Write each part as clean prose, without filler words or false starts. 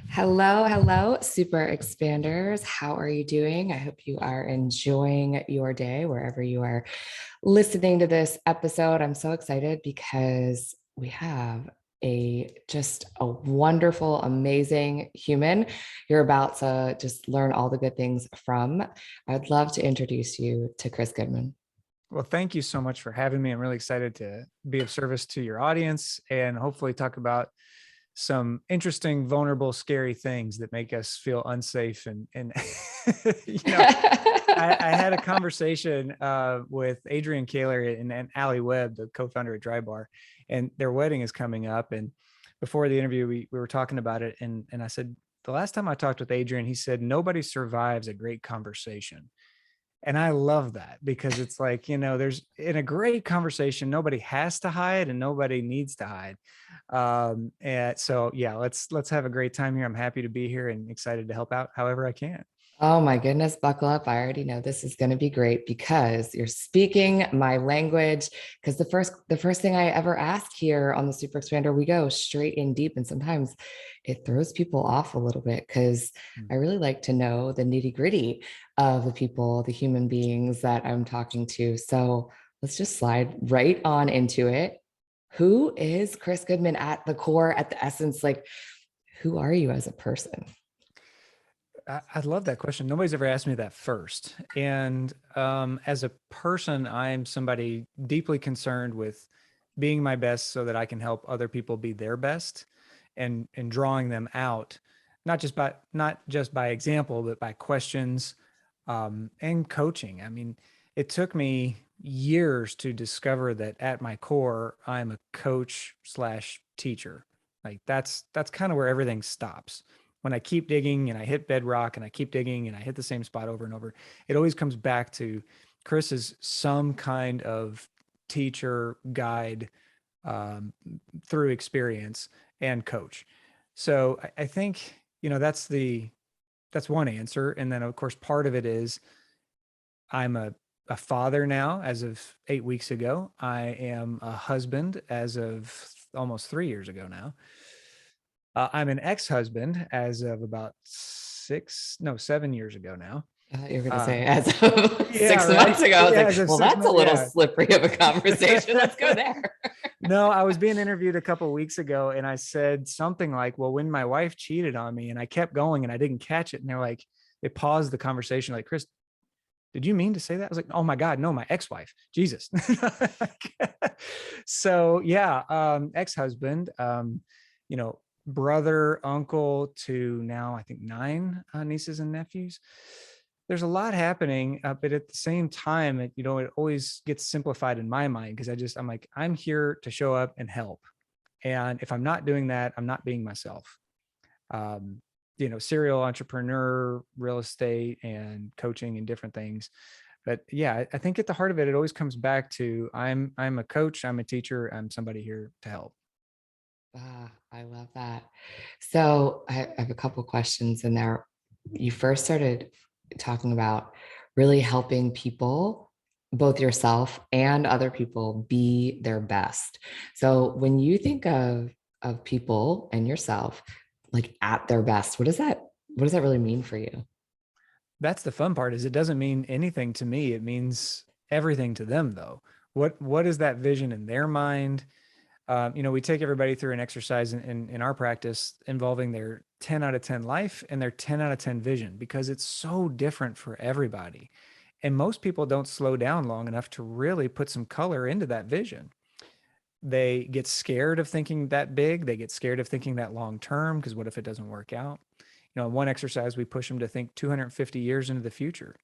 Hello, super expanders. How are you doing? I hope you are enjoying your day wherever you are listening to this episode. I'm so excited because we have a wonderful, amazing human you're about to just learn all the good things from. I'd love to introduce you to Chris Goodman. Well, thank you so much for having me. I'm really excited to be of service to your audience and hopefully talk about some interesting, vulnerable, scary things that make us feel unsafe. And you know, I had a conversation with Adrian Kaler and Allie Webb, the co-founder at Dry Bar, and their wedding is coming up. And before the interview, we were talking about it. And I said, the last time I talked with Adrian, he said, nobody survives a great conversation. And I love that because it's like, there's in a great conversation, nobody has to hide and nobody needs to hide. And so, yeah, let's have a great time here. I'm happy to be here and excited to help out however I can. Oh my goodness, buckle up. I already know this is going to be great because you're speaking my language. Because the first thing I ever ask here on the Super Expander, we go straight in deep. And sometimes it throws people off a little bit because I really like to know the nitty-gritty of the people, the human beings that I'm talking to. So let's just slide right on into it. Who is Chris Goodman at the core, at the essence? Like, who are you as a person? I love that question. Nobody's ever asked me that first. And as a person, I'm somebody deeply concerned with being my best so that I can help other people be their best and drawing them out, not just by example, but by questions and coaching. I mean, it took me years to discover that at my core, I'm a coach slash teacher. Like that's kind of where everything stops when I keep digging and I hit bedrock and I keep digging and I hit the same spot over and over, it always comes back to Chris is some kind of teacher, guide um, through experience and coach. So I think, that's one answer. And then of course, part of it is I'm a father now as of 8 weeks ago. I am a husband as of almost 3 years ago now. I'm an ex-husband as of about 7 years ago now. You're going to Uh, say as of yeah, six right. months ago. I was Yeah, like, as of well, six that's a months. little Yeah. slippery of a conversation. Let's go there. No, I was being interviewed a couple of weeks ago and I said something like, well, when my wife cheated on me and I kept going and I didn't catch it. And they're like, they paused the conversation like, Chris, did you mean to say that? I was like, oh my God, no, my ex-wife, Jesus. So yeah, ex-husband, you know, brother, uncle to now, I think 9 nieces and nephews. There's a lot happening, but at the same time, it always gets simplified in my mind because I'm like, I'm here to show up and help. And if I'm not doing that, I'm not being myself. Um, serial entrepreneur, real estate, and coaching and different things. But yeah, I think at the heart of it, it always comes back to I'm a coach, I'm a teacher, I'm somebody here to help. I love that. So I have a couple questions in there. You first started talking about really helping people, both yourself and other people, be their best. So when you think of people and yourself like at their best, what does that really mean for you? That's the fun part is it doesn't mean anything to me. It means everything to them though. What is that vision in their mind? We take everybody through an exercise in our practice involving their 10 out of 10 life and their 10 out of 10 vision because it's so different for everybody. And most people don't slow down long enough to really put some color into that vision. They get scared of thinking that big. They get scared of thinking that long term because what if it doesn't work out? In one exercise, we push them to think 250 years into the future.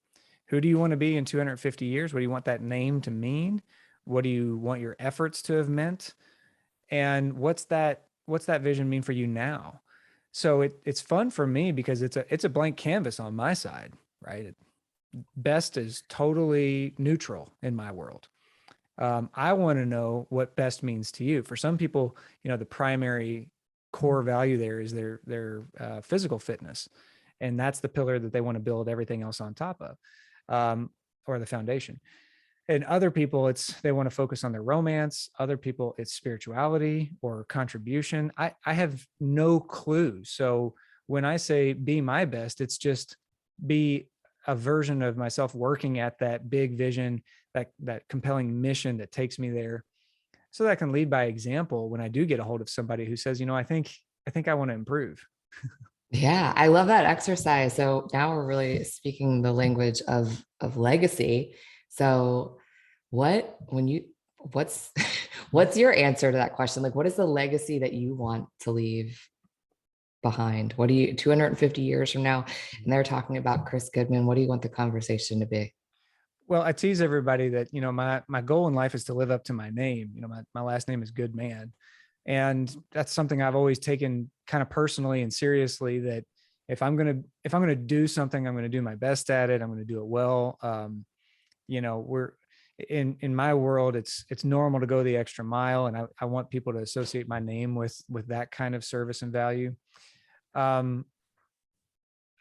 Who do you want to be in 250 years? What do you want that name to mean? What do you want your efforts to have meant? And what's that vision mean for you now? So it's fun for me because it's a blank canvas on my side, right? Best is totally neutral in my world. I want to know what best means to you. For some people, the primary core value there is their physical fitness, and that's the pillar that they want to build everything else on top of, or the foundation. And other people, they want to focus on their romance. Other people, it's spirituality or contribution. I have no clue. So when I say be my best, it's just be a version of myself working at that big vision, that compelling mission that takes me there, so that I can lead by example when I do get a hold of somebody who says, I think I want to improve. Yeah, I love that exercise. So now we're really speaking the language of legacy. So what when you what's what's your answer to that question? Like what is the legacy that you want to leave behind? What do you 250 years from now? And they're talking about Chris Goodman. What do you want the conversation to be? Well, I tease everybody that, my goal in life is to live up to my name. My last name is Goodman. And that's something I've always taken kind of personally and seriously, that if I'm gonna do something, I'm gonna do my best at it. I'm gonna do it well. We're in my world, it's normal to go the extra mile, and I want people to associate my name with that kind of service and value. Um,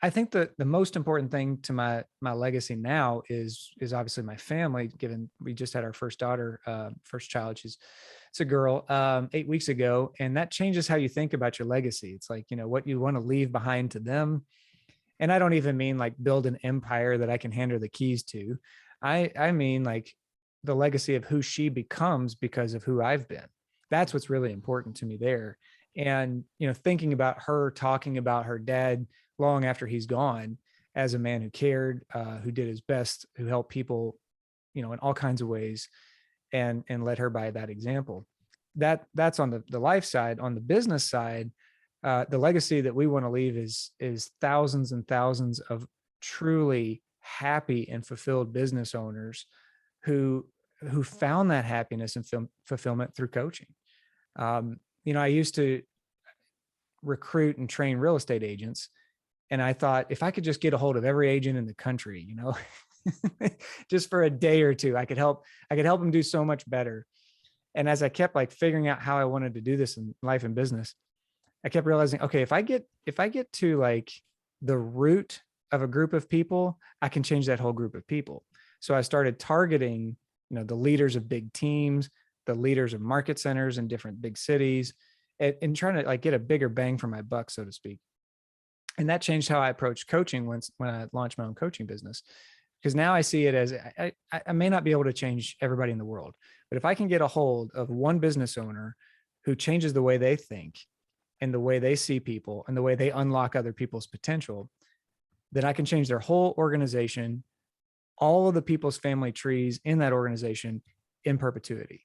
I think that the most important thing to my legacy now is obviously my family. Given we just had our first daughter, first child, it's a girl, 8 weeks ago, and that changes how you think about your legacy. It's like, what you want to leave behind to them. And I don't even mean like build an empire that I can hand her the keys to. I mean like the legacy of who she becomes because of who I've been. That's what's really important to me there. And, thinking about her, talking about her dad long after he's gone, as a man who cared, who did his best, who helped people, in all kinds of ways, and led her by that example. That's on the life side. On the business side, the legacy that we want to leave is thousands and thousands of truly happy and fulfilled business owners who found that happiness and fulfillment through coaching. I used to recruit and train real estate agents, and I thought if I could just get a hold of every agent in the country, just for a day or two, I could help them do so much better. And as I kept like figuring out how I wanted to do this in life and business, I kept realizing, okay, if I get to like the root of a group of people, I can change that whole group of people. So I started targeting, the leaders of big teams, the leaders of market centers in different big cities, and trying to like get a bigger bang for my buck, so to speak. And that changed how I approach coaching when I launched my own coaching business. Because now I see it as I may not be able to change everybody in the world, but if I can get a hold of one business owner who changes the way they think and the way they see people and the way they unlock other people's potential, then I can change their whole organization, all of the people's family trees in that organization in perpetuity.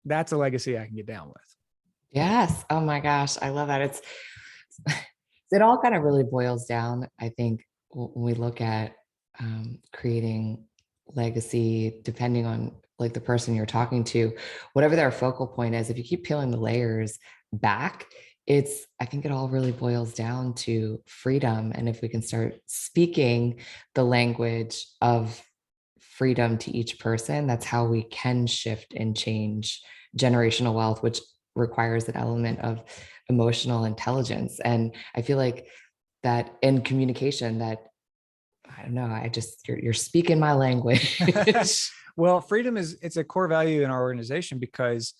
That's a legacy I can get down with. Yes. Oh my gosh. I love that. It all kind of really boils down, I think, when we look at creating legacy, depending on like the person you're talking to, whatever their focal point is, if you keep peeling the layers back, I think it all really boils down to freedom. And if we can start speaking the language of freedom to each person, that's how we can shift and change generational wealth, which requires an element of emotional intelligence. And I feel like that in communication, that I don't know, you're speaking my language. Well, freedom it's a core value in our organization because,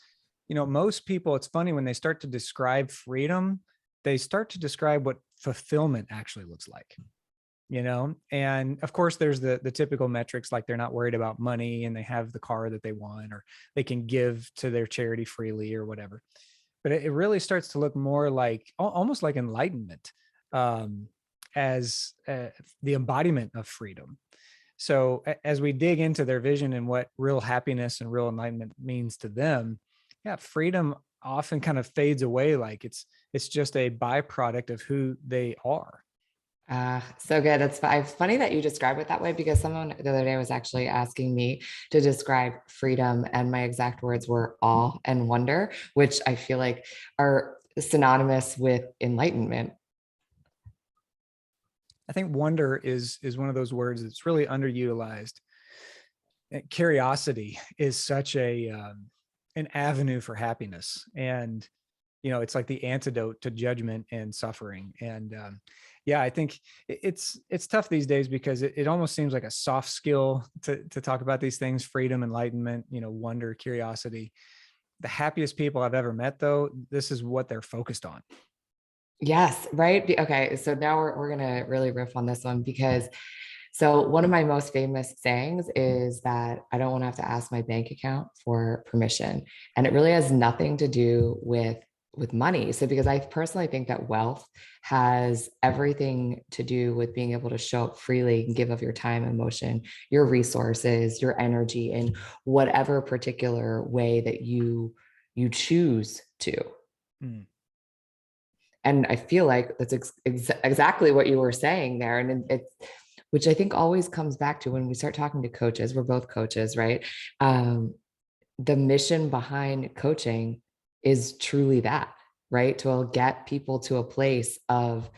most people, it's funny when they start to describe freedom, they start to describe what fulfillment actually looks like. And of course there's the typical metrics, like they're not worried about money and they have the car that they want, or they can give to their charity freely or whatever. But it really starts to look more like almost like enlightenment, as the embodiment of freedom. So as we dig into their vision and what real happiness and real enlightenment means to them, yeah, freedom often kind of fades away, like it's just a byproduct of who they are. So good. It's funny that you describe it that way, because someone the other day was actually asking me to describe freedom, and my exact words were awe and wonder, which I feel like are synonymous with enlightenment. I think wonder is one of those words that's really underutilized. Curiosity is such an avenue for happiness, and it's like the antidote to judgment and suffering. And yeah, I think it's tough these days because it almost seems like a soft skill to talk about these things: freedom, enlightenment, wonder, curiosity. The happiest people I've ever met, though, this is what they're focused on. Yes, right. Okay, so now we're gonna really riff on this one because so one of my most famous sayings is that I don't want to have to ask my bank account for permission, and it really has nothing to do with money. So because I personally think that wealth has everything to do with being able to show up freely and give of your time, emotion, your resources, your energy in whatever particular way that you choose to. Mm. And I feel like that's exactly what you were saying there. And it's, which I think always comes back to when we start talking to coaches, we're both coaches, right? Um, the mission behind coaching is truly that, right? To get people to a place of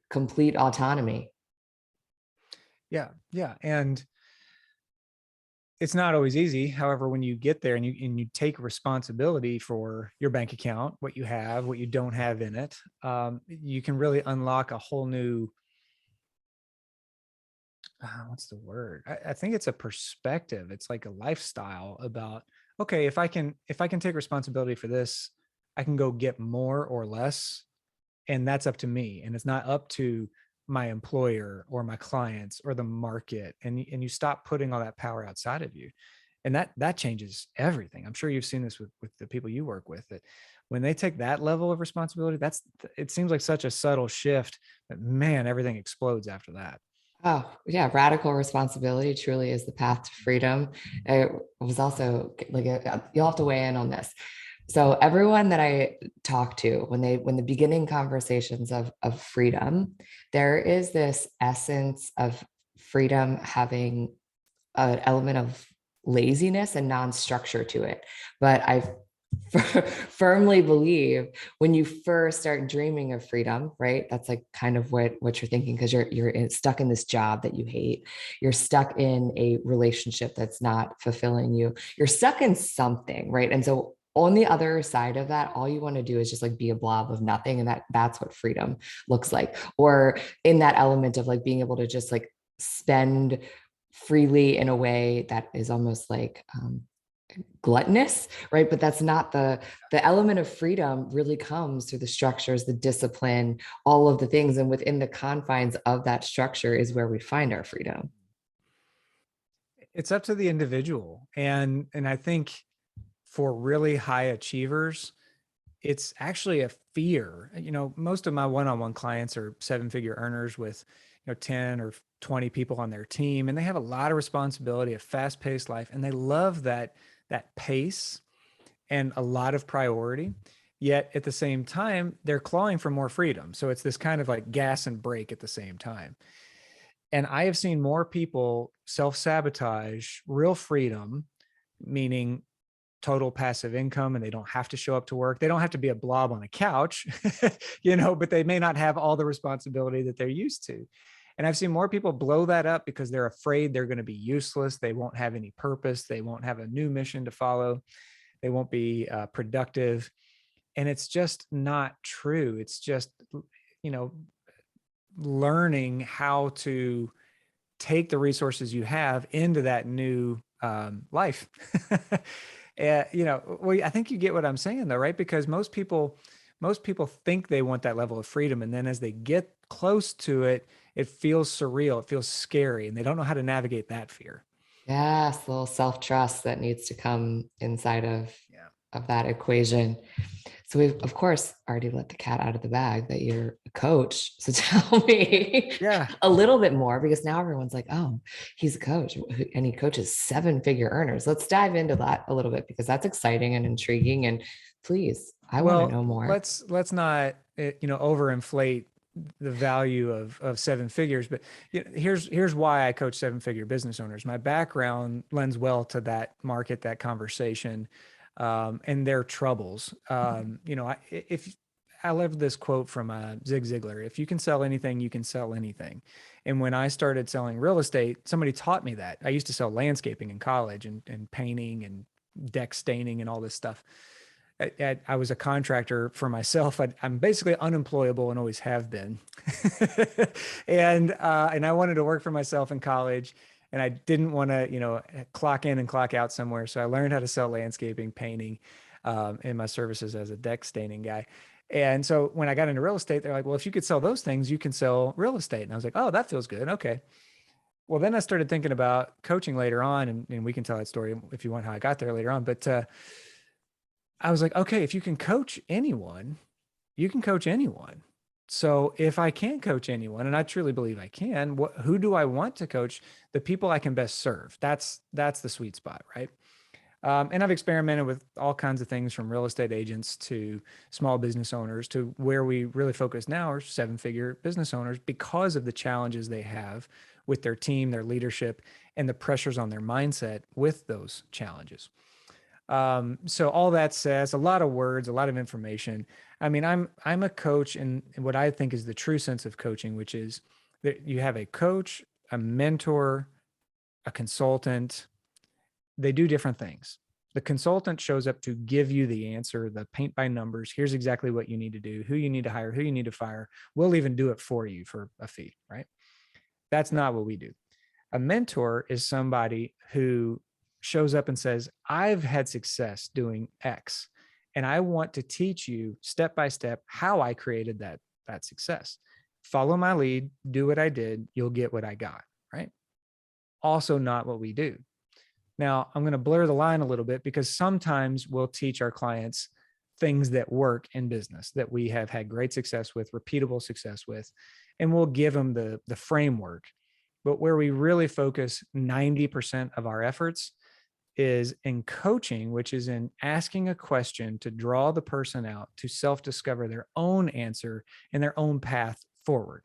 complete autonomy. Yeah, yeah, and it's not always easy. However, when you get there and you take responsibility for your bank account, what you have, what you don't have in it, you can really unlock a whole new, what's the word? I think it's a perspective. It's like a lifestyle about, okay, if I can take responsibility for this, I can go get more or less, and that's up to me. And it's not up to my employer or my clients or the market. And you stop putting all that power outside of you. And that changes everything. I'm sure you've seen this with the people you work with, that when they take that level of responsibility, it seems like such a subtle shift, but man, everything explodes after that. Oh, yeah. Radical responsibility truly is the path to freedom. It was also like, you'll have to weigh in on this. So everyone that I talk to, when the beginning conversations of freedom, there is this essence of freedom having an element of laziness and non-structure to it. But I firmly believe when you first start dreaming of freedom, right? That's like kind of what you're thinking because stuck in this job that you hate. You're stuck in a relationship that's not fulfilling you. You're stuck in something, right? And so on the other side of that, all you want to do is just like be a blob of nothing, and that's what freedom looks like. Or in that element of like being able to just like spend freely in a way that is almost like gluttonous, right? But that's not the element of freedom really comes through the structures, the discipline, all of the things. And within the confines of that structure is where we find our freedom. It's up to the individual. And I think for really high achievers, it's actually a fear. Most of my one-on-one clients are seven-figure earners with, 10 or 20 people on their team, and they have a lot of responsibility, a fast-paced life, and they love that pace and a lot of priority. Yet at the same time, they're clawing for more freedom. So it's this kind of like gas and brake at the same time. And I have seen more people self-sabotage real freedom, meaning total passive income, and they don't have to show up to work. They don't have to be a blob on a couch, but they may not have all the responsibility that they're used to. And I've seen more people blow that up because they're afraid they're going to be useless. They won't have any purpose. They won't have a new mission to follow. They won't be productive. And it's just not true. It's just, you know, learning how to take the resources you have into that new life. Well, I think you get what I'm saying though, right? Because most people think they want that level of freedom. And then as they get close to it, it feels surreal. It feels scary, and they don't know how to navigate that fear. Yes, a little self-trust that needs to come inside Yeah. of that equation. So we've of course already let the cat out of the bag that you're a coach. So tell me Yeah. a little bit more because now everyone's like, oh, he's a coach and he coaches seven-figure earners. Let's dive into that a little bit because that's exciting and intriguing. And please, I want to Well, know more. let's not overinflate the value of seven figures, but here's why I coach seven-figure business owners. My background lends well to that market, that conversation, and their troubles. If I love this quote from Zig Ziglar: "If you can sell anything, you can sell anything." And when I started selling real estate, somebody taught me that. I used to sell landscaping in college and painting and deck staining and all this stuff. I was a contractor for myself. I'm basically unemployable and always have been. And I wanted to work for myself in college, and I didn't want to, clock in and clock out somewhere. So I learned how to sell landscaping, painting, and my services as a deck staining guy. And so when I got into real estate, they're like, well, if you could sell those things, you can sell real estate. And I was like, oh, that feels good. Okay. Well, then I started thinking about coaching later on, and we can tell that story if you want how I got there later on. But I was like, okay, if you can coach anyone, you can coach anyone. So if I can coach anyone, and I truly believe I can, who do I want to coach? The people I can best serve. That's the sweet spot, right? And I've experimented with all kinds of things from real estate agents to small business owners to where we really focus now are 7-figure business owners because of the challenges they have with their team, their leadership, and the pressures on their mindset with those challenges. So all that says a lot of words, a lot of information. I mean, I'm a coach in what I think is the true sense of coaching, which is that you have a coach, a mentor, a consultant. They do different things. The consultant shows up to give you the answer, the paint by numbers. Here's exactly what you need to do, who you need to hire, who you need to fire. We'll even do it for you for a fee, right? That's not what we do. A mentor is somebody who shows up and says, I've had success doing X, and I want to teach you step by step how I created that success. Follow my lead, do what I did, you'll get what I got, right? Also not what we do. Now, I'm going to blur the line a little bit because sometimes we'll teach our clients things that work in business that we have had great success with, repeatable success with, and we'll give them the framework. But where we really focus 90% of our efforts is in coaching, which is in asking a question to draw the person out to self-discover their own answer and their own path forward.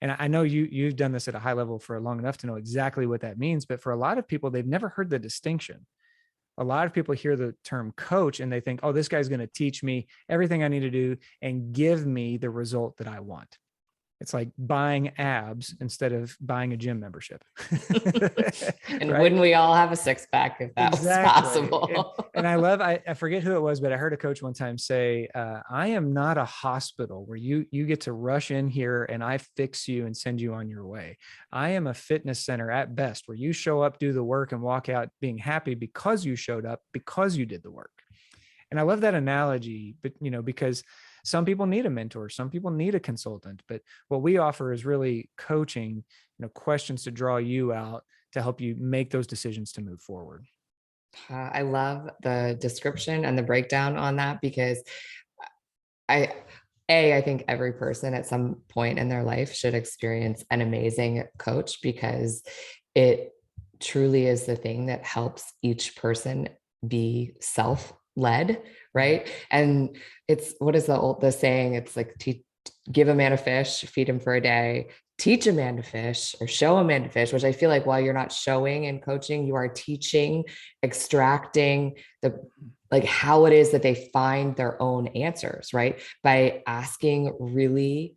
And I know you've done this at a high level for long enough to know exactly what that means. But for a lot of people, they've never heard the distinction. A lot of people hear the term coach and they think, oh, this guy's going to teach me everything I need to do and give me the result that I want. It's like buying abs instead of buying a gym membership. And Right? wouldn't we all have a six pack if that was Exactly. possible? And I forget who it was, but I heard a coach one time say, I am not a hospital where you get to rush in here and I fix you and send you on your way. I am a fitness center at best where you show up, do the work, and walk out being happy because you showed up, because you did the work. And I love that analogy, but because some people need a mentor, some people need a consultant, but what we offer is really coaching, questions to draw you out to help you make those decisions to move forward. I love the description and the breakdown on that because I, I think every person at some point in their life should experience an amazing coach because it truly is the thing that helps each person be self-led, right? And it's what is the saying? It's like give a man a fish, feed him for a day, teach a man to fish or show a man to fish, which I feel like while you're not showing and coaching, you are teaching, extracting the like how it is that they find their own answers, right? By asking really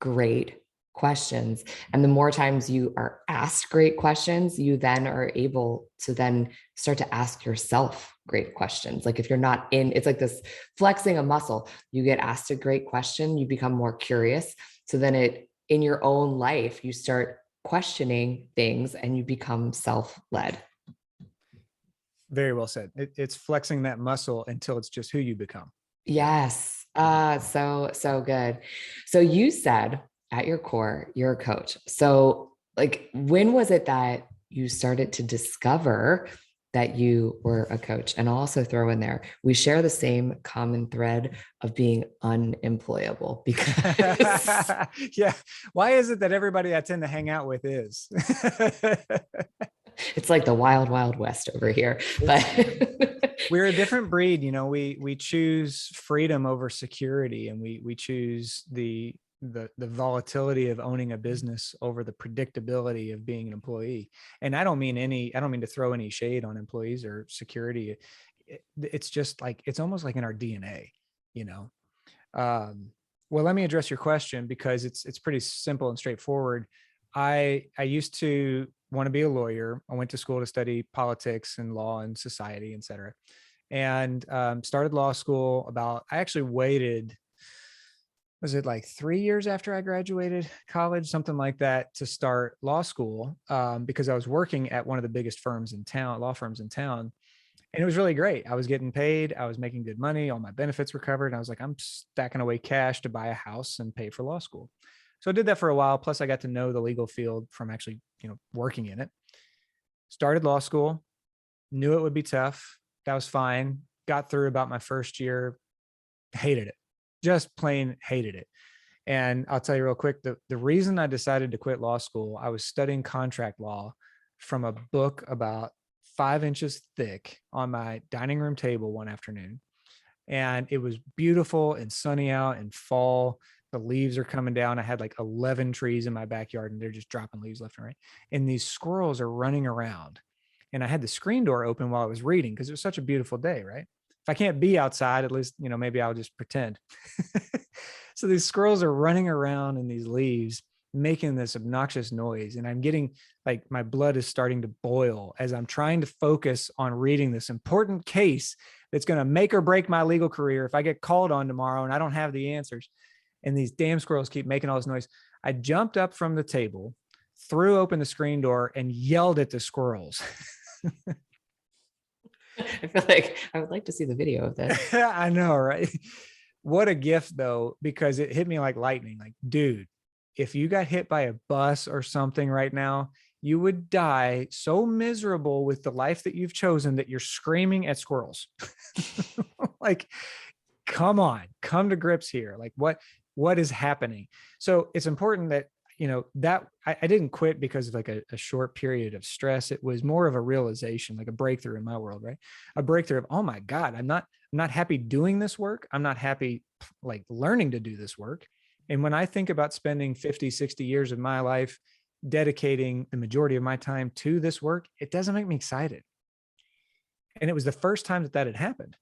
great questions. And the more times you are asked great questions, you then are able to then start to ask yourself great questions. Like if you're not in, it's like this flexing a muscle. You get asked a great question, you become more curious. So then in your own life, you start questioning things and you become self-led. Very well said. It's flexing that muscle until it's just who you become. Yes. So good. So you said at your core, you're a coach. So like when was it that you started to discover that you were a coach? And I'll also throw in there, we share the same common thread of being unemployable because Yeah. Why is it that everybody I tend to hang out with is? it's like the wild, wild west over here. But we're a different breed. We choose freedom over security, and we choose the volatility of owning a business over the predictability of being an employee. And I don't mean to throw any shade on employees or security. It's just like, it's almost like in our DNA, well, let me address your question because it's pretty simple and straightforward. I used to want to be a lawyer. I went to school to study politics and law and society, et cetera, and started law school I actually waited, was it like 3 years after I graduated college, something like that, to start law school because I was working at one of the biggest firms in town, law firms in town. And it was really great. I was getting paid. I was making good money. All my benefits were covered. And I was like, I'm stacking away cash to buy a house and pay for law school. So I did that for a while. Plus I got to know the legal field from actually, working in it. Started law school, knew it would be tough. That was fine. Got through about my first year, hated it, just plain hated it. And I'll tell you real quick, the reason I decided to quit law school, I was studying contract law from a book about 5 inches thick on my dining room table one afternoon. And it was beautiful and sunny out in fall. The leaves are coming down. I had like 11 trees in my backyard and they're just dropping leaves left and right. And these squirrels are running around. And I had the screen door open while I was reading because it was such a beautiful day, right? If I can't be outside, at least, maybe I'll just pretend. So these squirrels are running around in these leaves, making this obnoxious noise. And I'm getting like, my blood is starting to boil as I'm trying to focus on reading this important case that's going to make or break my legal career if I get called on tomorrow and I don't have the answers. And these damn squirrels keep making all this noise. I jumped up from the table, threw open the screen door, and yelled at the squirrels. I feel like I would like to see the video of this. I know, right? What a gift though, because it hit me like lightning. Like, dude, if you got hit by a bus or something right now, you would die so miserable with the life that you've chosen that you're screaming at squirrels. Like, come on, come to grips here. Like what is happening? So it's important that, that I didn't quit because of like a short period of stress. It was more of a realization, like a breakthrough in my world, right? A breakthrough of, oh my God, I'm not happy doing this work. I'm not happy like learning to do this work. And when I think about spending 50, 60 years of my life dedicating the majority of my time to this work, it doesn't make me excited. And it was the first time that had happened.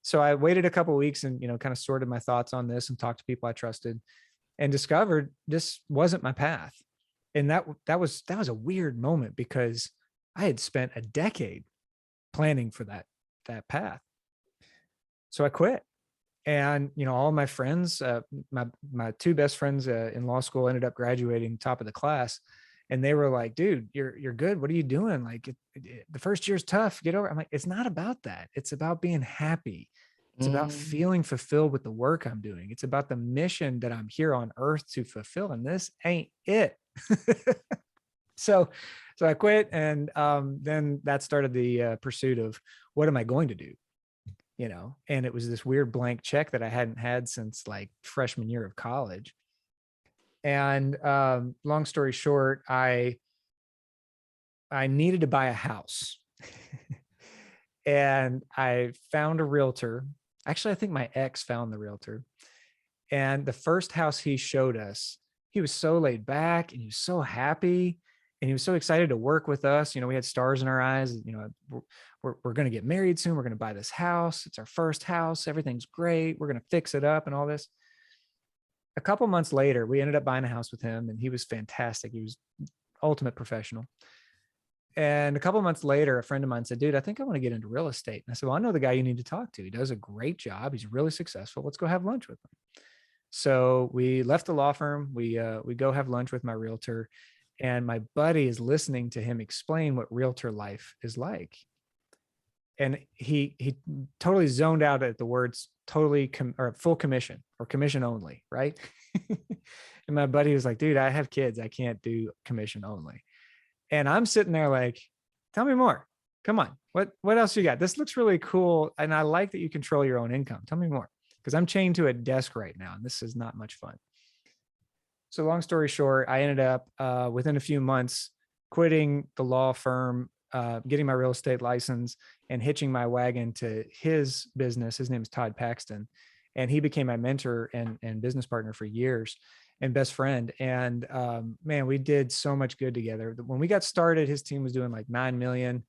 So I waited a couple of weeks and, kind of sorted my thoughts on this and talked to people I trusted and discovered this wasn't my path. And that was a weird moment because I had spent a decade planning for that path. So I quit. And, all my friends, my two best friends in law school ended up graduating top of the class. And they were like, dude, you're good. What are you doing? Like the first year's tough. Get over it. I'm like, it's not about that. It's about being happy. It's about feeling fulfilled with the work I'm doing. It's about the mission that I'm here on earth to fulfill. And this ain't it. So I quit. And then that started the pursuit of what am I going to do? And it was this weird blank check that I hadn't had since like freshman year of college. And long story short, I needed to buy a house. And I found a realtor. Actually, I think my ex found the realtor. And the first house he showed us, he was so laid back and he was so happy and he was so excited to work with us. We had stars in our eyes. We're going to get married soon. We're going to buy this house. It's our first house. Everything's great. We're going to fix it up and all this. A couple months later, we ended up buying a house with him and he was fantastic. He was ultimate professional. And a couple months later, a friend of mine said, dude, I think I want to get into real estate. And I said, well, I know the guy you need to talk to. He does a great job. He's really successful. Let's go have lunch with him. So we left the law firm. We go have lunch with my realtor. And my buddy is listening to him explain what realtor life is like. And he totally zoned out at the words totally or full commission or commission only, right? And my buddy was like, dude, I have kids. I can't do commission only. And I'm sitting there like, tell me more. Come on. What else you got? This looks really cool. And I like that you control your own income. Tell me more. Because I'm chained to a desk right now. And this is not much fun. So long story short, I ended up within a few months quitting the law firm, getting my real estate license and hitching my wagon to his business. His name is Todd Paxton. And he became my mentor and business partner for years and best friend. And man, we did so much good together. When we got started, his team was doing like 9 million.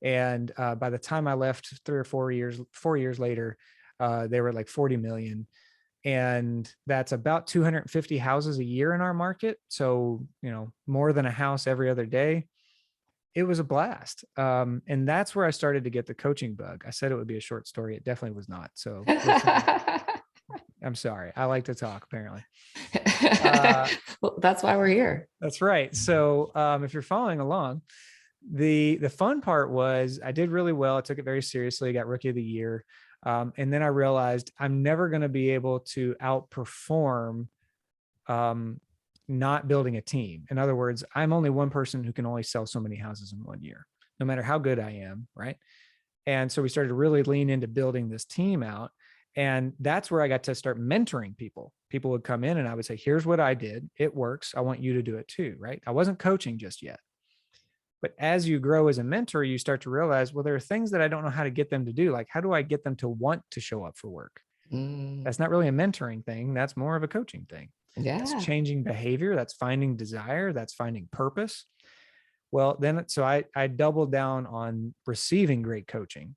And by the time I left 4 years later, they were like 40 million. And that's about 250 houses a year in our market. So, more than a house every other day. It was a blast. And that's where I started to get the coaching bug. I said it would be a short story. It definitely was not. So I'm sorry. I like to talk, apparently. Well, that's why we're here. That's right. So if you're following along, The fun part was I did really well. I took it very seriously. I got rookie of the year. And then I realized I'm never going to be able to outperform not building a team. In other words, I'm only one person who can only sell so many houses in 1 year, no matter how good I am. Right. And so we started to really lean into building this team out. And that's where I got to start mentoring people. People would come in and I would say, here's what I did. It works. I want you to do it too. Right. I wasn't coaching just yet. But as you grow as a mentor, you start to realize, well, there are things that I don't know how to get them to do. Like, how do I get them to want to show up for work? Mm, That's not really a mentoring thing. That's more of a coaching thing. That's yeah. changing behavior. That's finding desire. That's finding purpose. Well, then, so I doubled down on receiving great coaching.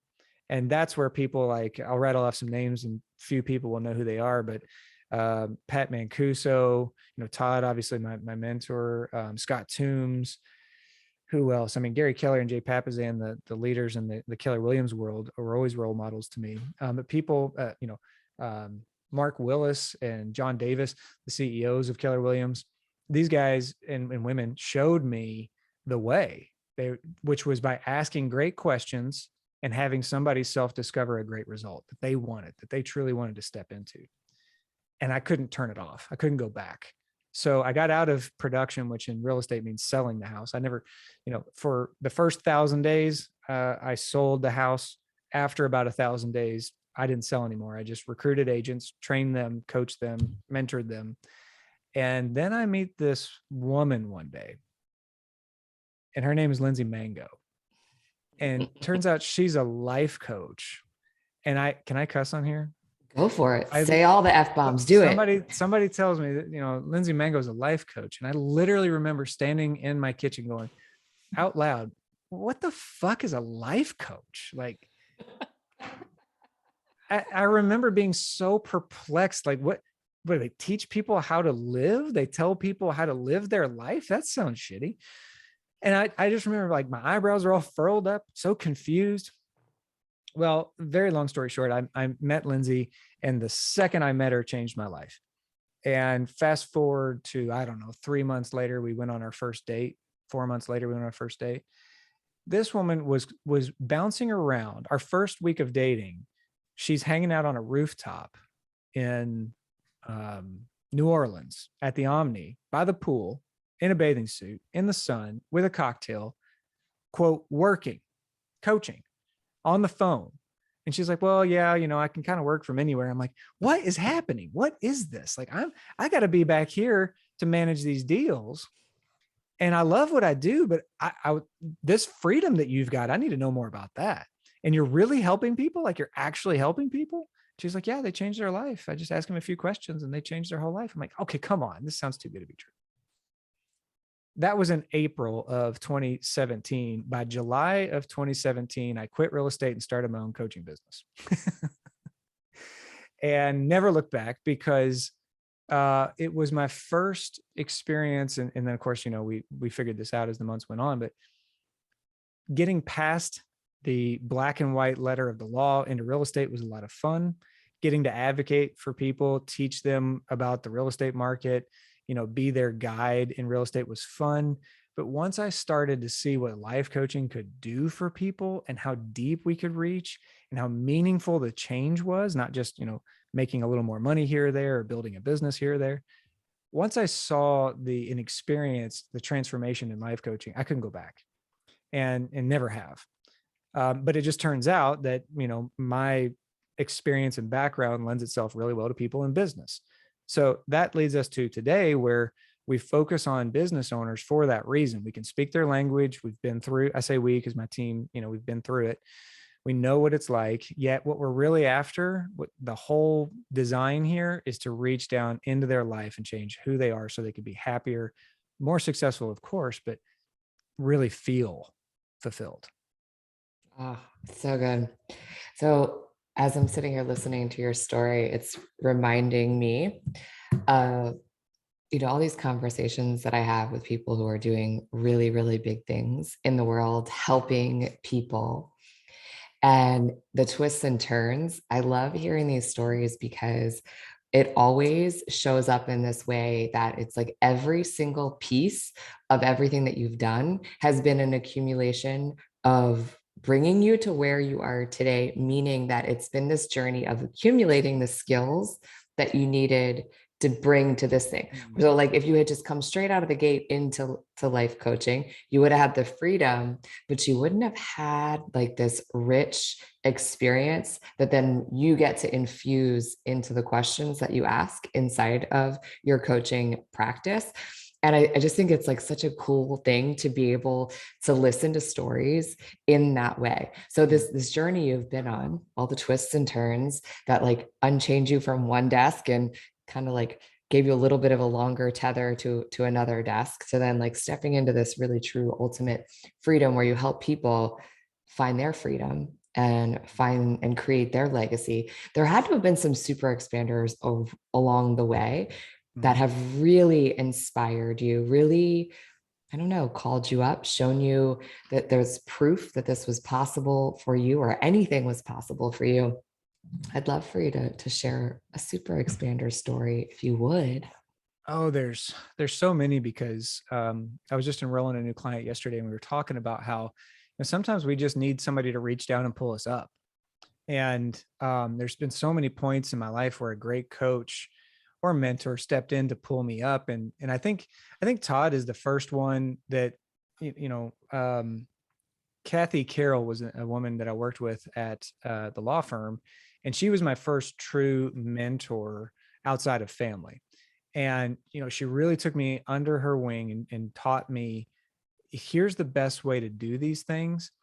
And that's where people like, I'll rattle off some names and few people will know who they are, but Pat Mancuso, Todd, obviously my mentor, Scott Toombs, who else? I mean, Gary Keller and Jay Papasan, the leaders in the Keller Williams world, are always role models to me. But people, Mark Willis and John Davis, the CEOs of Keller Williams, these guys and women showed me the way, which was by asking great questions and having somebody self-discover a great result that they wanted, that they truly wanted to step into. And I couldn't turn it off. I couldn't go back. So I got out of production, which in real estate means selling the house. I never, for the first 1,000 days, I sold the house. After about 1,000 days, I didn't sell anymore. I just recruited agents, trained them, coached them, mentored them. And then I meet this woman one day, and her name is Lindsay Mango. And turns out she's a life coach. And can I cuss on here? Go for it. Say all the F bombs. Do it. Somebody tells me that, Lindsay Mango is a life coach. And I literally remember standing in my kitchen going out loud, what the fuck is a life coach? Like, I remember being so perplexed. Like, what do they teach people how to live? They tell people how to live their life? That sounds shitty. And I just remember like my eyebrows are all furled up, so confused. Well, very long story short, I met Lindsay, and the second I met her changed my life. And fast forward to, I don't know, 3 months later, we went on our first date. 4 months later, we went on our first date. This woman was bouncing around. Our first week of dating, she's hanging out on a rooftop in New Orleans at the Omni by the pool in a bathing suit in the sun with a cocktail, quote, working, coaching on the phone. And she's like, well, yeah, I can kind of work from anywhere. I'm like, what is happening? What is this? Like, I got to be back here to manage these deals. And I love what I do, but this freedom that you've got, I need to know more about that. And you're really helping people? Like, you're actually helping people? She's like, yeah, they changed their life. I just asked them a few questions and they changed their whole life. I'm like, okay, come on. This sounds too good to be true. That was in April of 2017. By July of 2017, I quit real estate and started my own coaching business. And never looked back, because it was my first experience. And then, of course, we figured this out as the months went on, but getting past the black and white letter of the law into real estate was a lot of fun. Getting to advocate for people, teach them about the real estate market, be their guide in real estate was fun. But once I started to see what life coaching could do for people and how deep we could reach and how meaningful the change was, not just, making a little more money here or there or building a business here or there. Once I saw and experienced the transformation in life coaching, I couldn't go back and never have. But it just turns out that, my experience and background lends itself really well to people in business. So that leads us to today, where we focus on business owners for that reason. We can speak their language. We've been through, I say we, because my team, we've been through it. We know what it's like. Yet what we're really after, what the whole design here is to reach down into their life and change who they are so they can be happier, more successful, of course, but really feel fulfilled. Oh, so good. So as I'm sitting here listening to your story, it's reminding me of, all these conversations that I have with people who are doing really, really big things in the world, helping people, and the twists and turns. I love hearing these stories because it always shows up in this way that it's like every single piece of everything that you've done has been an accumulation of bringing you to where you are today, meaning that it's been this journey of accumulating the skills that you needed to bring to this thing. Mm. So like if you had just come straight out of the gate into life coaching, you would have had the freedom, but you wouldn't have had like this rich experience that then you get to infuse into the questions that you ask inside of your coaching practice. And I just think it's like such a cool thing to be able to listen to stories in that way. So this journey you've been on, all the twists and turns that like unchained you from one desk and kind of like gave you a little bit of a longer tether to another desk, to then like stepping into this really true ultimate freedom where you help people find their freedom and find and create their legacy. There had to have been some super expanders along the way that Mm. have really inspired you, really, I don't know, called you up, shown you that there's proof that this was possible for you or anything was possible for you. I'd love for you to share a super expander story if you would. Oh, there's so many, because I was just enrolling a new client yesterday, and we were talking about how, sometimes we just need somebody to reach down and pull us up. And there's been so many points in my life where a great coach or mentor stepped in to pull me up, and I think Todd is the first one that, you know, Kathy Carroll was a woman that I worked with at the law firm, and she was my first true mentor outside of family. And she really took me under her wing and taught me, here's the best way to do these things.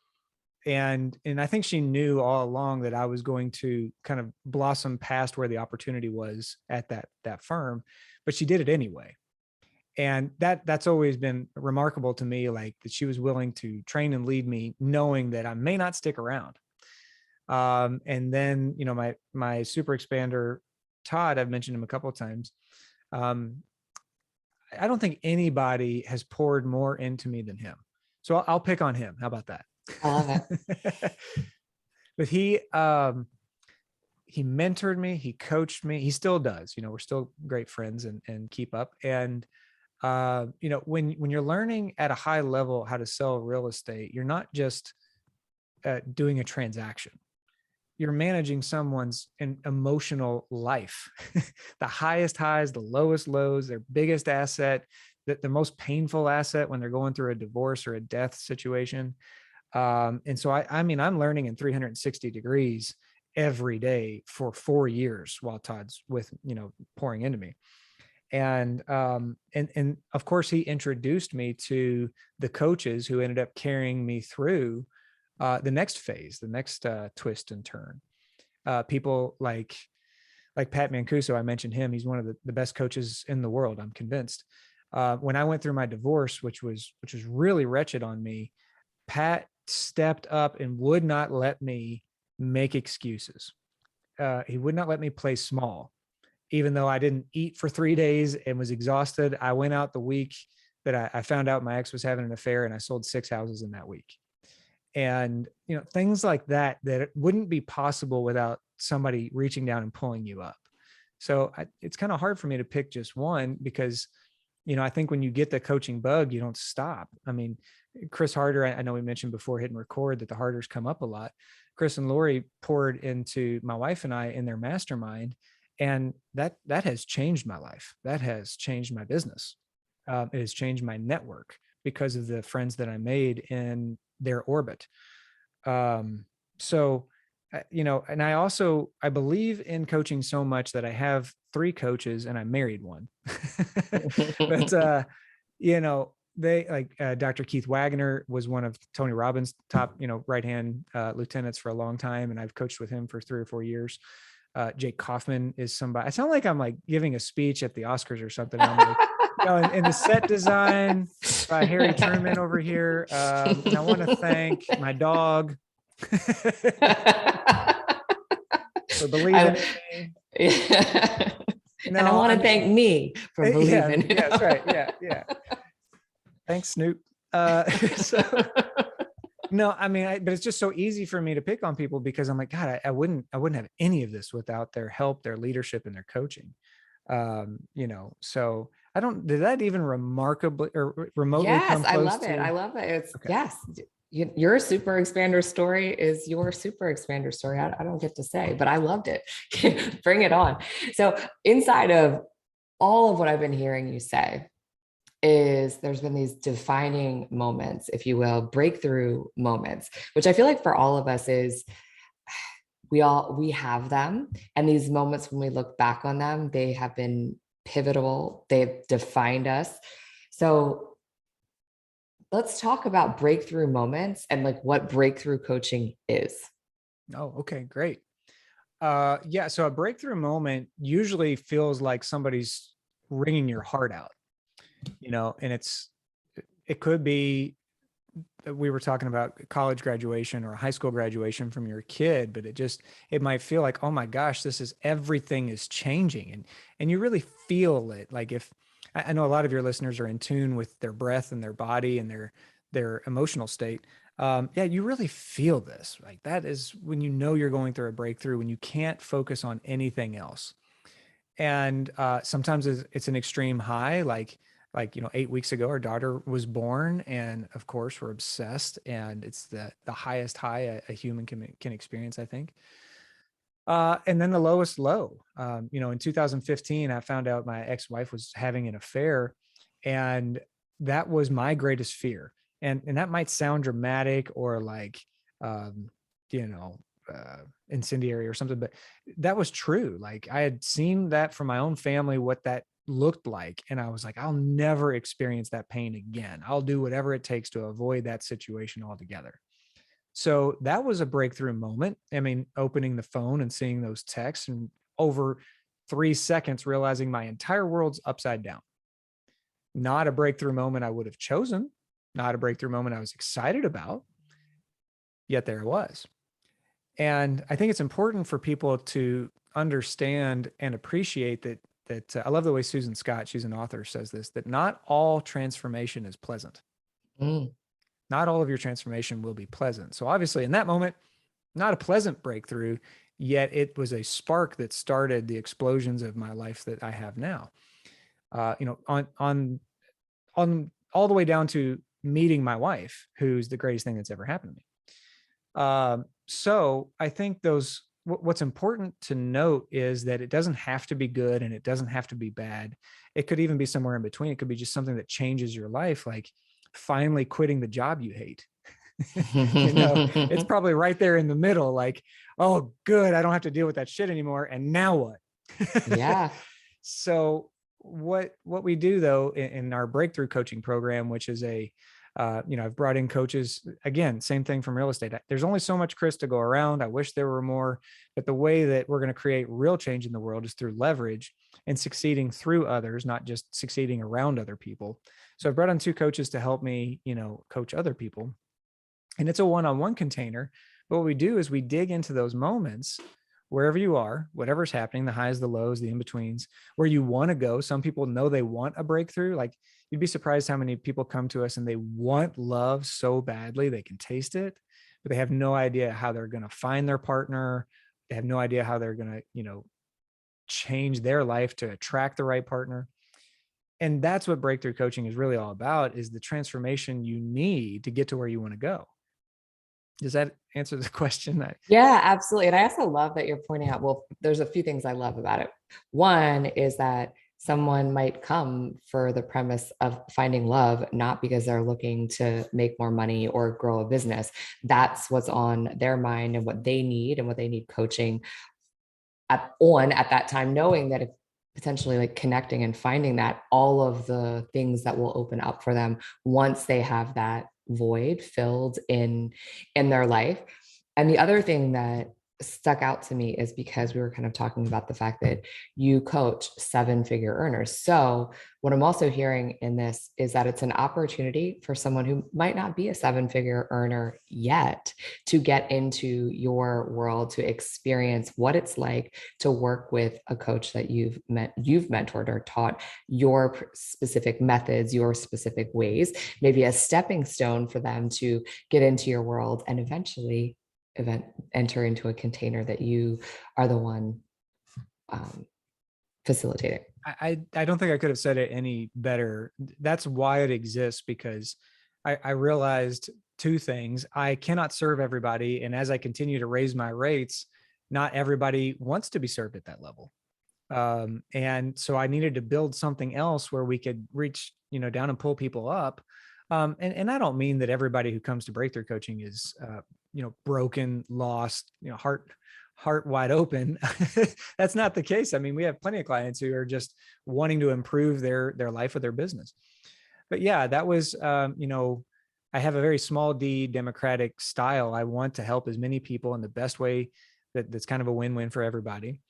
And I think she knew all along that I was going to kind of blossom past where the opportunity was at that firm, but she did it anyway. And that's always been remarkable to me, like that she was willing to train and lead me, knowing that I may not stick around. And then, my super expander, Todd, I've mentioned him a couple of times. Um, I don't think anybody has poured more into me than him. So I'll pick on him. How about that? I love it. But he mentored me, he coached me, he still does. We're still great friends and keep up. And when you're learning at a high level how to sell real estate, you're not just doing a transaction. You're managing someone's emotional life, the highest highs, the lowest lows, their biggest asset, the most painful asset when they're going through a divorce or a death situation. And so I'm learning in 360 degrees every day for 4 years while Todd's with, pouring into me. And of course he introduced me to the coaches who ended up carrying me through the next phase, the next twist and turn. People like Pat Mancuso, I mentioned him. He's one of the best coaches in the world, I'm convinced. When I went through my divorce, which was really wretched on me, Pat stepped up and would not let me make excuses. He would not let me play small, even though I didn't eat for 3 days and was exhausted. I went out the week that I found out my ex was having an affair, and I sold 6 houses in that week. And, things like that wouldn't be possible without somebody reaching down and pulling you up. So it's kind of hard for me to pick just one, because, I think when you get the coaching bug, you don't stop. I mean, Chris Harder, I know we mentioned before hitting record that the Harders come up a lot. Chris and Lori poured into my wife and I in their mastermind. And that has changed my life. That has changed my business. It has changed my network because of the friends that I made in their orbit. So, and I believe in coaching so much that I have 3 coaches and I married one. But, they Dr. Keith Wagner was one of Tony Robbins' top, right-hand lieutenants for a long time. And I've coached with him for 3 or 4 years. Jake Kaufman is somebody. I sound like I'm like giving a speech at the Oscars or something. I'm like, in the set design by Harry Truman over here. And I want to thank my dog for believing in me. Yeah. And I want to thank me for believing. Yeah, that's right. Yeah. Thanks, Snoop. So No, I mean, but it's just so easy for me to pick on people because I'm like, God, I wouldn't have any of this without their help, their leadership, and their coaching. So I don't, did that even remarkably or remotely Yes, come I close love it. I to? love it. It's Okay. yes. Your super expander story is your super expander story. I don't get to say, but I loved it. Bring it on. So inside of all of what I've been hearing you say is there's been these defining moments, if you will, breakthrough moments, which I feel like for all of us is we have them. And these moments when we look back on them, they have been pivotal. They've defined us. So let's talk about breakthrough moments and like what breakthrough coaching is. Oh, okay, great. Yeah. So a breakthrough moment usually feels like somebody's wringing your heart out, and it could be, we were talking about college graduation or high school graduation from your kid, but it might feel like, oh my gosh, everything is changing. And you really feel it. Like if, I know a lot of your listeners are in tune with their breath and their body and their emotional state. Yeah, you really feel this. Like that is when you're going through a breakthrough, when you can't focus on anything else. And sometimes it's an extreme high, like 8 weeks ago our daughter was born, and of course we're obsessed, and it's the highest high a human can experience, I think. And then the lowest low, in 2015 I found out my ex-wife was having an affair, and that was my greatest fear. And that might sound dramatic or like um you know incendiary or something, but that was true. Like I had seen that from my own family, what that looked like, and I was like, I'll never experience that pain again. I'll do whatever it takes to avoid that situation altogether. So that was a breakthrough moment. I mean, opening the phone and seeing those texts, and over 3 seconds realizing my entire world's upside down. Not a breakthrough moment I would have chosen, not a breakthrough moment I was excited about, yet there it was. And I think it's important for people to understand and appreciate that I love the way Susan Scott, she's an author, says this, that not all transformation is pleasant. Mm. Not all of your transformation will be pleasant. So obviously in that moment, not a pleasant breakthrough, yet it was a spark that started the explosions of my life that I have now. On all the way down to meeting my wife, who's the greatest thing that's ever happened to me. So I think what's important to note is that it doesn't have to be good and it doesn't have to be bad. It could even be somewhere in between. It could be just something that changes your life, like finally quitting the job you hate. It's probably right there in the middle, like, oh, good, I don't have to deal with that shit anymore. And now what? Yeah. So what we do though in our breakthrough coaching program, which is I've brought in coaches, again, same thing from real estate. There's only so much, Chris, to go around. I wish there were more, but the way that we're going to create real change in the world is through leverage and succeeding through others, not just succeeding around other people. So I've brought on two coaches to help me, coach other people. And it's a one-on-one container. But what we do is we dig into those moments wherever you are, whatever's happening, the highs, the lows, the in-betweens, where you want to go. Some people know they want a breakthrough. Like you'd be surprised how many people come to us and they want love so badly, they can taste it, but they have no idea how they're going to find their partner. They have no idea how they're going to, change their life to attract the right partner. And that's what breakthrough coaching is really all about, is the transformation you need to get to where you want to go. Does that answer the question? Yeah, absolutely. And I also love that you're pointing out, well, there's a few things I love about it. One is that someone might come for the premise of finding love, not because they're looking to make more money or grow a business. That's what's on their mind and what they need and what they need coaching at that time, knowing that if potentially like connecting and finding that, all of the things that will open up for them once they have that void filled in their life. And the other thing that stuck out to me is because we were kind of talking about the fact that you coach 7-figure earners. So, what I'm also hearing in this is that it's an opportunity for someone who might not be a 7-figure earner yet to get into your world, to experience what it's like to work with a coach that you've mentored or taught your specific methods, your specific ways, maybe a stepping stone for them to get into your world and eventually enter into a container that you are the one um, facilitating. I don't think I could have said it any better. That's why it exists, because I realized two things. I cannot serve everybody. And as I continue to raise my rates, not everybody wants to be served at that level. And so I needed to build something else where we could reach, down and pull people up. And I don't mean that everybody who comes to breakthrough coaching is, broken, lost, heart wide open. That's not the case. I mean, we have plenty of clients who are just wanting to improve their life or their business. But yeah, that was, I have a very small D democratic style. I want to help as many people in the best way that's kind of a win-win for everybody.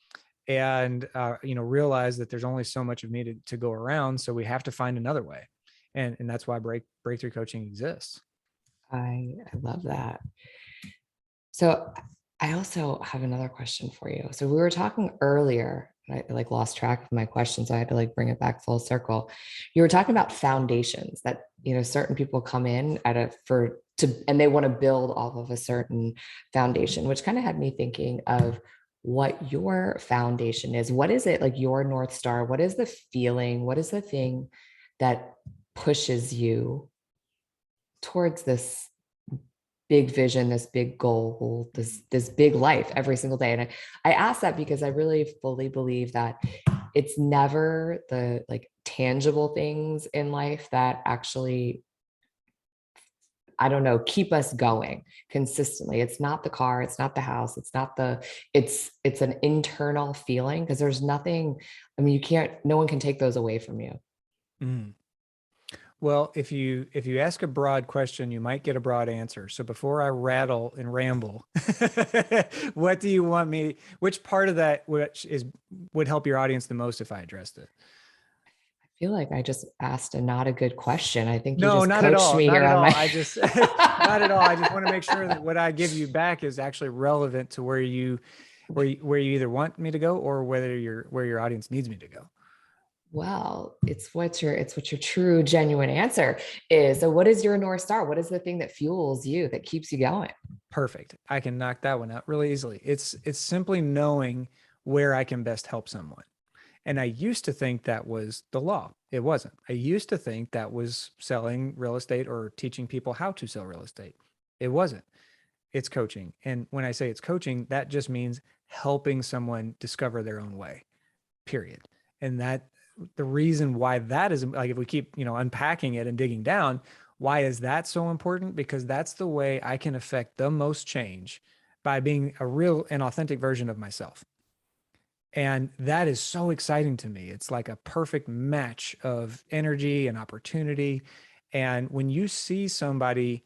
And, realize that there's only so much of me to go around. So we have to find another way. And that's why breakthrough coaching exists. I love that. So I also have another question for you. So we were talking earlier, and I like lost track of my question, so I had to like bring it back full circle. You were talking about foundations that certain people come in and they want to build off of a certain foundation, which kind of had me thinking of what your foundation is. What is it like your North Star? What is the feeling? What is the thing that pushes you towards this big vision, this big goal, this big life every single day? And I ask that because I really fully believe that it's never the like tangible things in life that actually, I don't know, keep us going consistently. It's not the car, it's not the house, it's an internal feeling, because there's nothing, I mean, no one can take those away from you. Mm. Well, if you ask a broad question, you might get a broad answer. So before I rattle and ramble, what do you want me? Which part of that would help your audience the most if I addressed it? I feel like I just asked a not a good question. I think you No, just not at coached all. me Not here at on all. my. I just not at all. I just want to make sure that what I give you back is actually relevant to where you either want me to go or where your audience needs me to go. Well, it's what your true genuine answer is. So what is your North Star? What is the thing that fuels you, that keeps you going? Perfect. I can knock that one out really easily. It's simply knowing where I can best help someone. And I used to think that was the law. It wasn't. I used to think that was selling real estate or teaching people how to sell real estate. It wasn't. It's coaching. And when I say it's coaching, that just means helping someone discover their own way, period. And that the reason why that is, like, if we keep, unpacking it and digging down, why is that so important? Because that's the way I can affect the most change, by being a real and authentic version of myself. And that is so exciting to me. It's like a perfect match of energy and opportunity. And when you see somebody,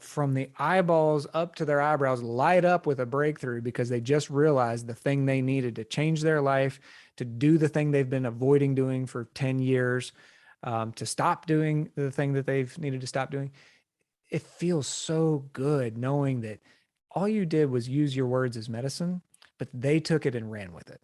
from the eyeballs up to their eyebrows light up with a breakthrough because they just realized the thing they needed to change their life, to do the thing they've been avoiding doing for 10 years, to stop doing the thing that they've needed to stop doing, it feels so good knowing that all you did was use your words as medicine, but they took it and ran with it.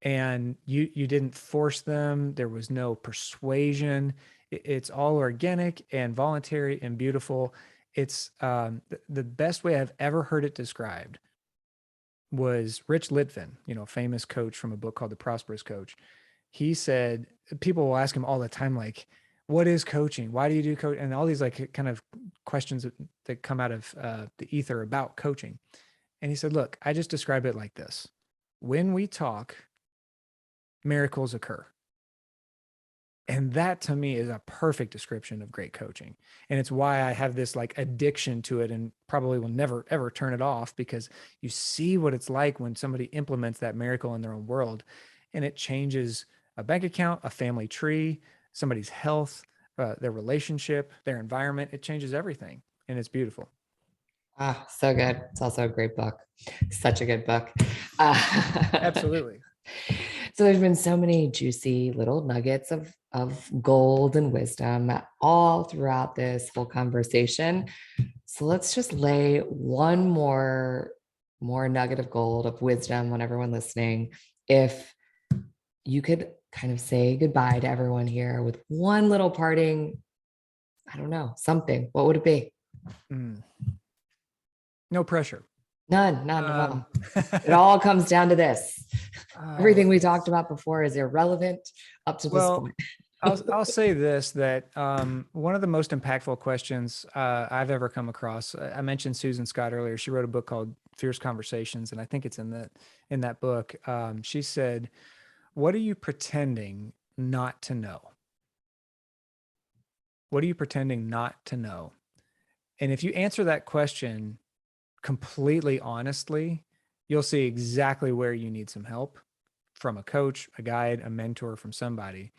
And you didn't force them. There was no persuasion. It's all organic and voluntary and beautiful. It's the best way I've ever heard it described was Rich Litvin, famous coach from a book called The Prosperous Coach. He said, people will ask him all the time, like, what is coaching? Why do you do coach? And all these like kind of questions that come out of the ether about coaching. And he said, look, I just describe it like this. When we talk, miracles occur. And that to me is a perfect description of great coaching. And it's why I have this like addiction to it and probably will never, ever turn it off, because you see what it's like when somebody implements that miracle in their own world, and it changes a bank account, a family tree, somebody's health, their relationship, their environment. It changes everything. And it's beautiful. Ah, so good. It's also a great book. Such a good book. Absolutely. So there's been so many juicy little nuggets of gold and wisdom all throughout this whole conversation. So let's just lay one more nugget of gold of wisdom on everyone listening. If you could kind of say goodbye to everyone here with one little parting, I don't know, something, what would it be? Mm. No pressure. None at Um, all. It all comes down to this. oh, Everything we talked about before is irrelevant up to this well, point. I'll say this, that one of the most impactful questions I've ever come across. I mentioned Susan Scott earlier. She wrote a book called Fierce Conversations, and I think it's in that book. She said, "What are you pretending not to know? What are you pretending not to know?" And if you answer that question completely honestly, you'll see exactly where you need some help from a coach, a guide, a mentor, from somebody.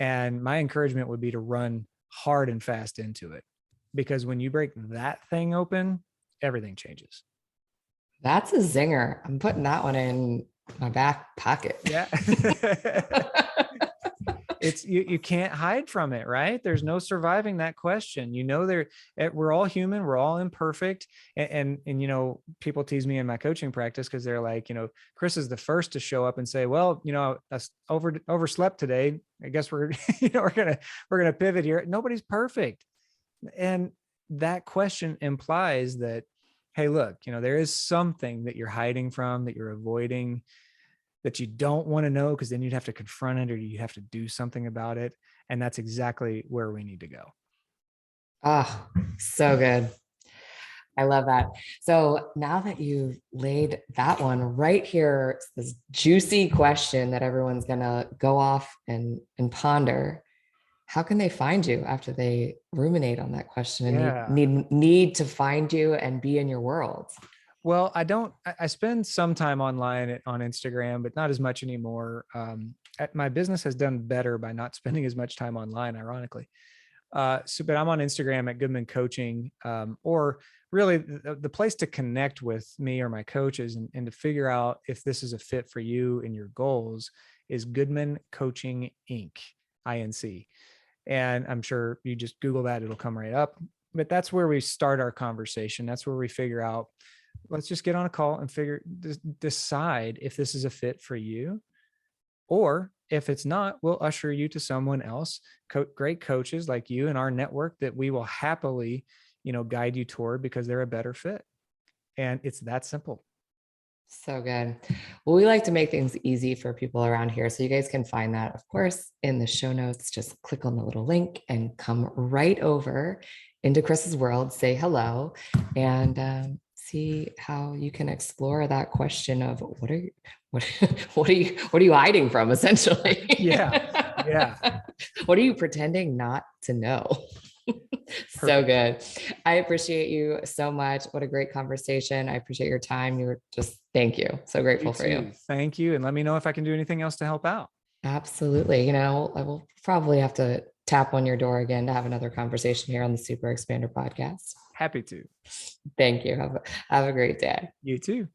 And my encouragement would be to run hard and fast into it, because when you break that thing open, everything changes. That's a zinger. I'm putting that one in my back pocket. Yeah. It's you can't hide from it, right? There's no surviving that question. We're all human, we're all imperfect. And people tease me in my coaching practice because they're like, Chris is the first to show up and say, well, I overslept today. I guess we're we're gonna pivot here. Nobody's perfect. And that question implies that, hey, look, there is something that you're hiding from, that you're avoiding, that you don't want to know, because then you'd have to confront it or you have to do something about it. And that's exactly where we need to go. Oh, so good. I love that. So now that you've laid that one right here, it's this juicy question that everyone's gonna go off and ponder. How can they find you after they ruminate on that question and Yeah. need to find you and be in your world? Well, I spend some time online on Instagram, but not as much anymore. My business has done better by not spending as much time online, ironically. But I'm on Instagram at Goodman Coaching, or really the place to connect with me or my coaches, and to figure out if this is a fit for you and your goals, is Goodman Coaching Inc. INC. And I'm sure you just Google that, it'll come right up. But that's where we start our conversation. That's where we figure out, let's just get on a call and decide if this is a fit for you. Or if it's not, we'll usher you to someone else, great coaches like you in our network that we will happily, guide you toward, because they're a better fit. And it's that simple. So good. Well, we like to make things easy for people around here. So you guys can find that, of course, in the show notes. Just click on the little link and come right over into Chris's world, say hello, and see how you can explore that question of what what are you hiding from, essentially? Yeah. What are you pretending not to know? So Perfect. good. I appreciate you so much. What a great conversation. I appreciate your time. You were just, thank you. So You grateful for you. too. Thank you. And let me know if I can do anything else to help out. Absolutely. I will probably have to tap on your door again to have another conversation here on the Super Expander podcast. Happy to. Thank you. Have a great day. You too.